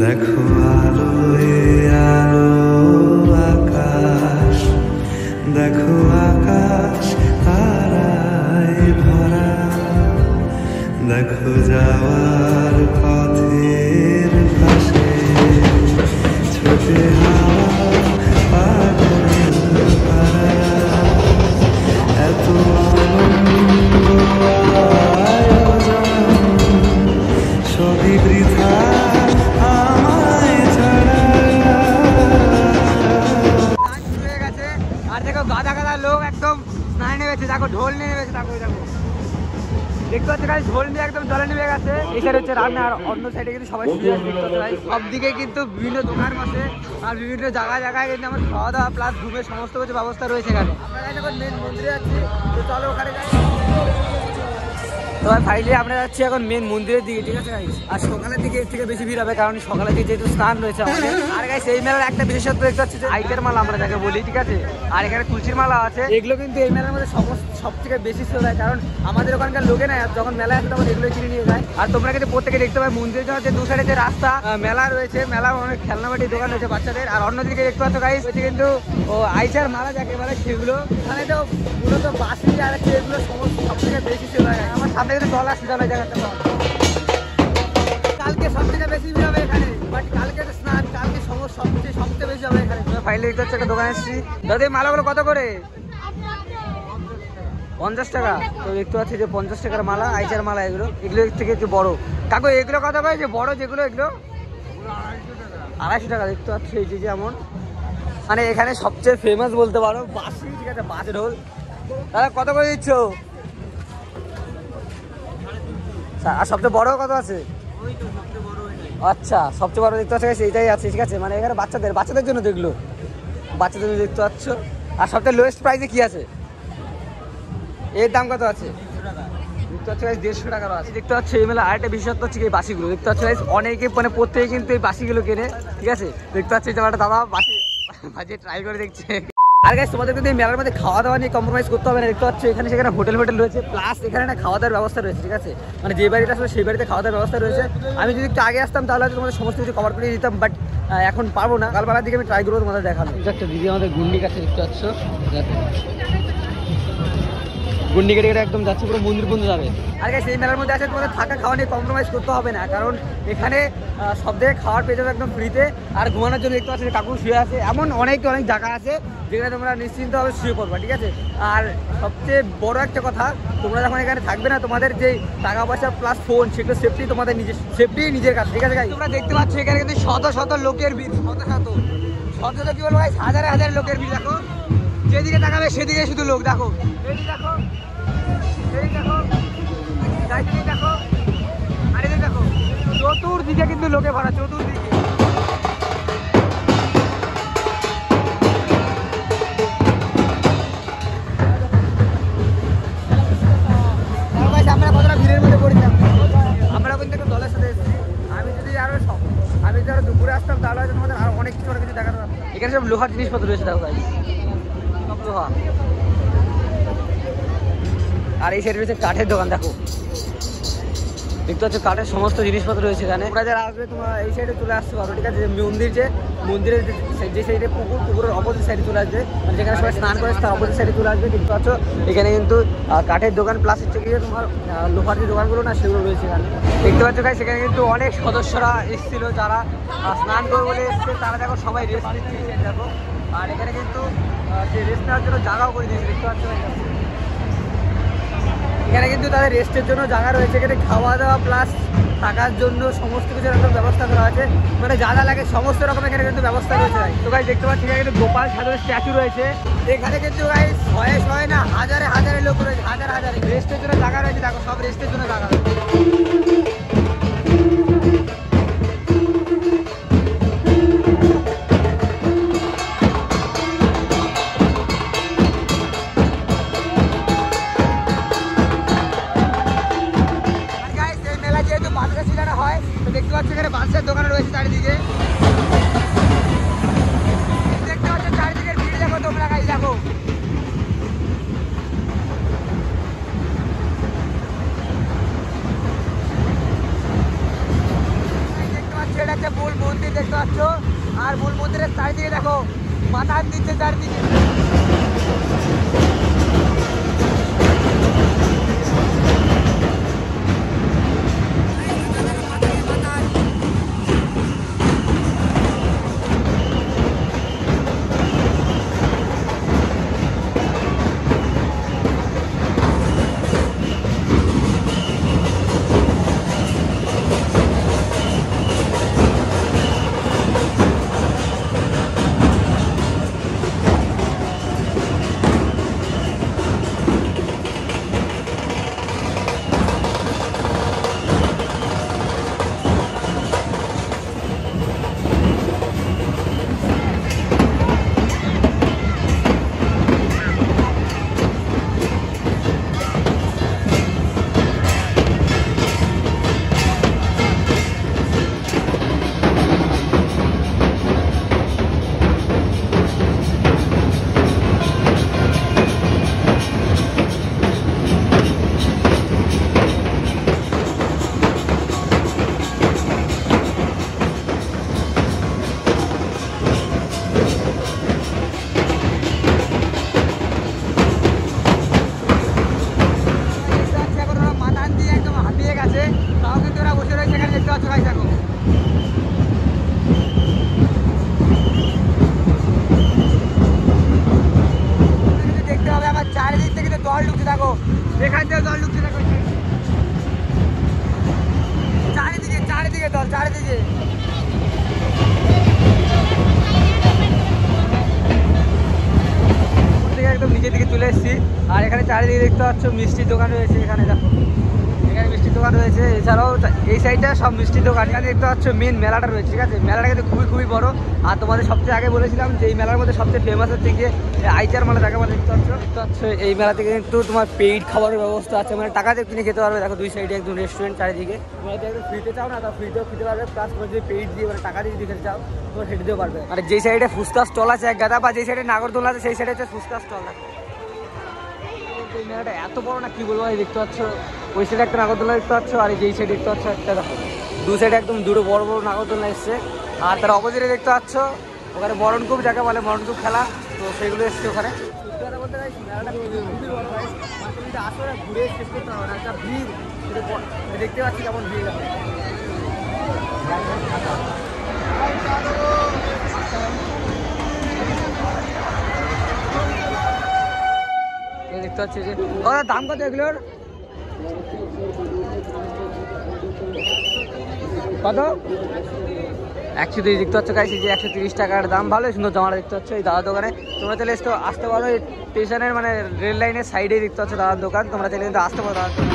দেখো আলোয় আলো আকাশ, দেখো আকাশ তারায় ভরা, দেখো যাওয়ার পথের পাশে ছোটে হাওয়া পাগল পারা, এত আনন্দ আয়োজন সবই বৃথা আমায় ছাড়া। আর দেখো গাদা গাদা লোক একদম স্নানে নেমেছে, দেখো ঢোল নিয়ে নেমেছে, দেখো দেখো দেখতে পাচ্ছি গাইস, ঢোল নিয়ে একদম জলে নেমে গেছে। এই সাইড হচ্ছে রান্না, আর অন্য সাইডে কিন্তু সবাই শুয়ে আছে। দেখতে পাচ্ছি গাইস, সব দিকে কিন্তু বিভিন্ন দোকান বসে আর বিভিন্ন জায়গায় জায়গায় কিন্তু আমার খাওয়া দাওয়া প্লাস ঘুমের সমস্ত কিছু ব্যবস্থা রয়েছে এখানে। আমরা এখন মেন মন্দিরে যাচ্ছি, তো চলো ওখানে যাই। তো ফাইনালি আমরা যাচ্ছি এখন মেন মন্দিরের দিকে, ঠিক আছে গাইস। আর সকালের দিকে এর থেকে বেশি ভিড় হবে, কারণ সকালের দিকে যেহেতু স্নান রয়েছে আমাদের। আর গাইস এই মেলার একটা বিশেষত্ব দেখতে পাচ্ছি যে আইটের মালা আমরা যাকে বলি, ঠিক আছে। আর এখানে তুলসীর মালা আছে, এগুলো কিন্তু এই মেলার মধ্যে সব থেকে বেশি সেল হয়, কারণ আমাদের ওখানকার লোকে না যখন মেলায় আসে তখন এগুলো কিনে নিয়ে যায়। আর তোমরা কিন্তু প্রত্যেকে দেখতে পাবে মন্দিরের জন্য যে দু সাইডে যে রাস্তা মেলা রয়েছে, মেলা অনেক খেলনাবাটির দোকান রয়েছে বাচ্চাদের। আর অন্যদিকে দেখতে পাচ্ছ গাইস হচ্ছে কিন্তু ও আইচার মালা যাকে বলে সেগুলো। এখানে তো মূলত বাসি আর এগুলো সমস্ত সব থেকে বেশি সেল হয়। আমার সামনে কিন্তু দল আসছে, দলের জায়গাটা কালকে সব থেকে বেশি ভিড় হবে এখানে, বাট কালকে তো স্নান, কালকে সবচেয়ে বেশি হবে এখানে। ফাইনালি দেখতে হচ্ছে একটা দোকান এসেছি। দাদা মালাগুলো কত করে? 50 টাকা। তো দেখতে পাচ্ছি যে 50 টাকার মালা, আইচার মালা এগুলো থেকে একটু বড়। কাকু এগুলো কত করে? যে বড় যেগুলো এগুলো 250 টাকা। দেখতে পাচ্ছি এই যে যেমন মানে এখানে সবচেয়ে ফেমাস বলতে পারো বাঁশি, ঠিক আছে, বাঁশ ঢোল। দাদা কত করে দিচ্ছ? আর সবচেয়ে বড় কত আছে? আচ্ছা, সবচেয়ে বড় দেখতে পাচ্ছ এইটাই আছে, ঠিক আছে। মানে এখানে বাচ্চাদের জন্য দেখলো, বাচ্চাদের জন্য দেখতে পাচ্ছ। আর সবচেয়ে লোয়েস্ট প্রাইসে কি আছে? এর দাম কত আছে? দেখতে পাচ্ছ 150 টাকারও আছে। দেখতে পাচ্ছ এই মেলা আরেকটা বিশেষত্ব হচ্ছে এই বাসিগুলো। দেখতে পাচ্ছ অনেকে মানে প্রত্যেকে কিন্তু এই বাসিগুলো কেনে, ঠিক আছে। দেখতে পাচ্ছি যে একটা দাদা বাসি বাজিয়ে ট্রাই করে দেখছে। আর গাইস তোমাদের কিন্তু এই মেলার মধ্যে খাওয়া দাওয়া নিয়ে কম্প্রোমাইজ করতে হবে না। দেখতে পাচ্ছ এখানে সেখানে হোটেল রয়েছে, প্লাস এখানে একটা খাওয়া দাওয়ার ব্যবস্থা রয়েছে, ঠিক আছে। মানে যে বাড়িটা আসলে সেই বাড়িতে খাওয়া দাওয়ার ব্যবস্থা রয়েছে। আমি যদি একটু আগে আসতাম তাহলে হয়তো তোমাদের সমস্ত কিছু কভার করে দিতাম, বাট এখন পারবো না। কালবেলার দিকে আমি ট্রাই করবো তোমাদের দেখানো। একটা দিদি আমাদের গুন্ডি কাছে দেখতে পাচ্ছ, গুন্ডি কেটে একদম যাচ্ছে, পুরো মন্দির বন্ধু যাবে। আর গাইস এই মেলার মধ্যে আছে তোমাদের থাকা খাওয়া নিয়ে কম্প্রোমাইজ করতে হবে না, কারণ এখানে সব জায়গায় খাওয়ার পেয়ে যাবে একদম ফ্রিতে। আর ঘুমানোর জন্য দেখতে পাচ্ছি কাকু শুয়ে আছে। এমন অনেক জায়গা আছে যেখানে তোমরা নিশ্চিন্তভাবে শুয়ে পড়বা, ঠিক আছে। আর সবচেয়ে বড় একটা কথা, তোমরা যখন এখানে থাকবে না, তোমাদের যে টাকা পয়সা প্লাস ফোন সেগুলো সেফটি তোমাদের নিজের কাছে, ঠিক আছে। তোমরা দেখতে পাচ্ছ এখানে কিন্তু শত লোকের ভিড়, শত কি বলবো গাইস, হাজার লোকের ভিড়। দেখো যেদিকে তাকাবে সেদিকে শুধু লোক। দেখো দেখো দেখো আরে দেখো চতুর্দিকে কিন্তু লোকে ভরা, চতুর্দিকে। আমরা কতটা ভিড়ের মধ্যে পড়েছিলাম, আমরা কিন্তু একটু দলের সাথে এসেছি। আমি যদি আরো দুপুরে আসতাম তাহলে হয়তো তোমাদের আরো অনেক কিছু দেখাতে পারতাম। এখানে সব লোহার জিনিসপত্র রয়েছে, দেখো গাইস, সব লোহা। আর এই সাইডে রয়েছে কাঠের দোকান, দেখো দেখতে পাচ্ছ কাঠের সমস্ত জিনিসপত্র রয়েছে এখানে। তোমরা যারা আসবে তোমরা এই সাইডে চলে আসতে পারো, ঠিক আছে। মন্দিরের যে সাইডে পুকুরের অপোজিট সাইডে চলে আসবে, মানে যেখানে সবাই স্নান করে তার অপোজিট সাইডে চলে আসবে। দেখতে পাচ্ছ এখানে কিন্তু কাঠের দোকান প্লাস হচ্ছে গিয়ে তোমার লোহার যে দোকানগুলো না সেগুলো রয়েছে এখানে। দেখতে পাচ্ছ গাইস সেখানে কিন্তু অনেক সদস্যরা এসেছিল, যারা স্নান করে বলে এসছে। তারা দেখো সবাই রেস্ট নিচ্ছে, দেখো। আর এখানে কিন্তু সে রেস্ট নেওয়ার জন্য জায়গাও করে দিয়েছে, দেখতে পাচ্ছ। এখানে কিন্তু তাদের রেস্টের জন্য জায়গা রয়েছে, এখানে খাওয়া দাওয়া প্লাস থাকার জন্য সমস্ত কিছু একদম ব্যবস্থা করা আছে। মানে যা যা লাগে সমস্ত রকম এখানে কিন্তু ব্যবস্থা রয়েছে। তো গাইস দেখতে পাচ্ছি এখানে কিন্তু গোপাল সাধুর স্ট্যাচু রয়েছে। এখানে কিন্তু গাইস শয়ে না হাজারে লোক রয়েছে, হাজারে রেস্টের জন্য জায়গা রয়েছে। দেখো সব রেস্টের জন্য জায়গা রয়েছে। দেখতে পাচ্ছ এখানে বাঁশের দোকান রয়েছে চারিদিকে, দেখতে পাচ্ছ চারিদিকের ভিড় দেখো তোমরা গাইস, দেখো। দেখতে পাচ্ছ এটা হচ্ছে মূল মন্দির দেখতে পাচ্ছ, আর মূল মন্দিরের চারিদিকে দেখো মাথার দিচ্ছে চারিদিকে। এখান থেকে জল ঢুকছে দেখো, চারিদিকে চারিদিকে জল, চারিদিকে। একদম নিচের দিকে চলে এসেছি, আর এখানে চারিদিকে দেখতে পাচ্ছ মিষ্টির দোকান রয়েছে। এখানে দেখো, এখানে মিষ্টির দোকান রয়েছে, এছাড়াও এই সাইডটা সব মিষ্টির দোকান। এখানে দেখতে পাচ্ছ মেন মেলাটা রয়েছে, ঠিক আছে? মেলাটা কিন্তু খুবই খুবই বড়। আর তোমাদের সবচেয়ে আগে বলেছিলাম যে এই মেলার মধ্যে সবচেয়ে ফেমাস হচ্ছে গিয়ে আইচার মেলা, যাকে বলে। দেখতে পাচ্ছ এই মেলা থেকে কিন্তু তোমার পেইড খাবারের ব্যবস্থা আছে, মানে টাকা দিয়ে কিনে খেতে পারবে। দেখো দুই সাইডে একদম রেস্টুরেন্ট চারিদিকে। তোমরা যদি একদম ফ্রিতে চাও না, তা ফ্রিতেও খেতে পারবে, প্লাস তোমার যদি পেইড দিয়ে মানে টাকা দিয়ে যদি খেতে চাও তোমরা খেতে দিতেও পারবে। আর যেই সাইডে ফুচকা স্টল আছে এক গাদা, বা যেই সাইডে নাগরদোলা আছে সেই সাইডে হচ্ছে ফুচকা স্টল আছে। এই মেলাটা এত বড় না কি বলবো। এই দেখতে পাচ্ছ ওই সাইডে একটা নাগরদোলা দেখতে পাচ্ছ, আর যেই সাইডে দেখতে পাচ্ছ একটা, দেখো দু সাইডে একদম দুটো বড় বড় নাগরদোলা এসছে। আর তার অপোজিটে দেখতে পাচ্ছ ওখানে মরণকূপ, যাকে বলে মরণকূপ খেলা, তো সেগুলো এসছে ওখানে। সত্যি কথা বলতে মেলাটা খুবই বড় হয়, তুমি যদি আসো না ঘুরে শেষ করতে হবে না, একটা ভিড় দেখতে পাচ্ছি কেমন ভিড় আছে। দেখতে পাচ্ছি যে ওরা দাম কত এগুলোর, কত 130 দেখতে পাচ্ছ গাইস, যে 130 টাকার দাম। ভালোই সুন্দর জামাটা দেখতে পাচ্ছ এই দাদার দোকানে। তোমরা চাইলে আসতে পারো, এই স্টেশনের মানে রেল লাইনের সাইডেই দেখতে পাচ্ছ দাদার দোকান। তোমরা চাইলে কিন্তু আসতে পারো দাদার দোকান।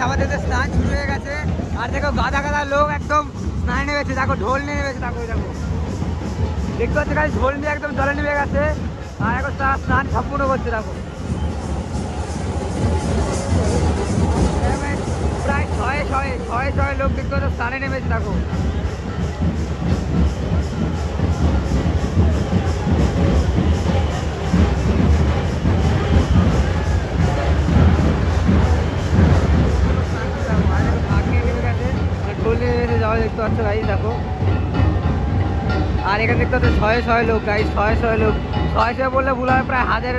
আমাদের তো স্নান শুরু হয়ে গেছে, আর দেখো গাদা গাদা লোক একদম স্নানে নেমেছে। দেখো ঢোল নিয়ে নেমেছে, দেখো দেখো দেখতে পাচ্ছি গাইস, ঢোল নিয়ে একদম জলে নেমে গেছে, আর এখন তারা স্নান সম্পূর্ণ করছে। দেখো প্রায় ছয় লোক দেখতে পাচ্ছ স্নানে নেমেছে। দেখো যাওয়া দেখতে পাচ্ছ গাইস, দেখো। আর এখানে দেখতে পাচ্ছ ছয় লোক গাইস, ছয় লোক, ছয় বললে ভুল হয়, প্রায় হাজার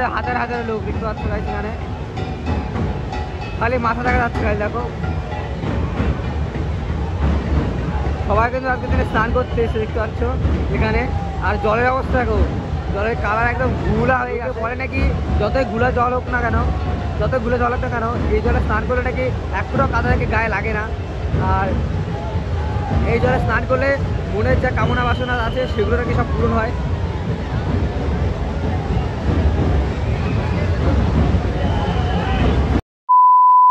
লোক দেখতে পাচ্ছ গাইস। এখানে খালি মাথা দেখা যাচ্ছে গাইস। দেখো সবাই কিন্তু আজকের দিনে স্নান করতে এসে দেখতে পাচ্ছ এখানে। আর জলের অবস্থা দেখো, জলের কালার একদম ঘুলা হয়ে গেছে। বলে নাকি যতই ঘুলা জল হোক না কেন, যতই ঘুলা জল হোক না কেন, এই জলে স্নান করলে নাকি এক ফুটো কাদা নাকি গায়ে লাগে না। আর এই জলে স্নান করলে মনের যা কামনা বাসনা আছে সেগুলো নাকি সব পূরণ হয়।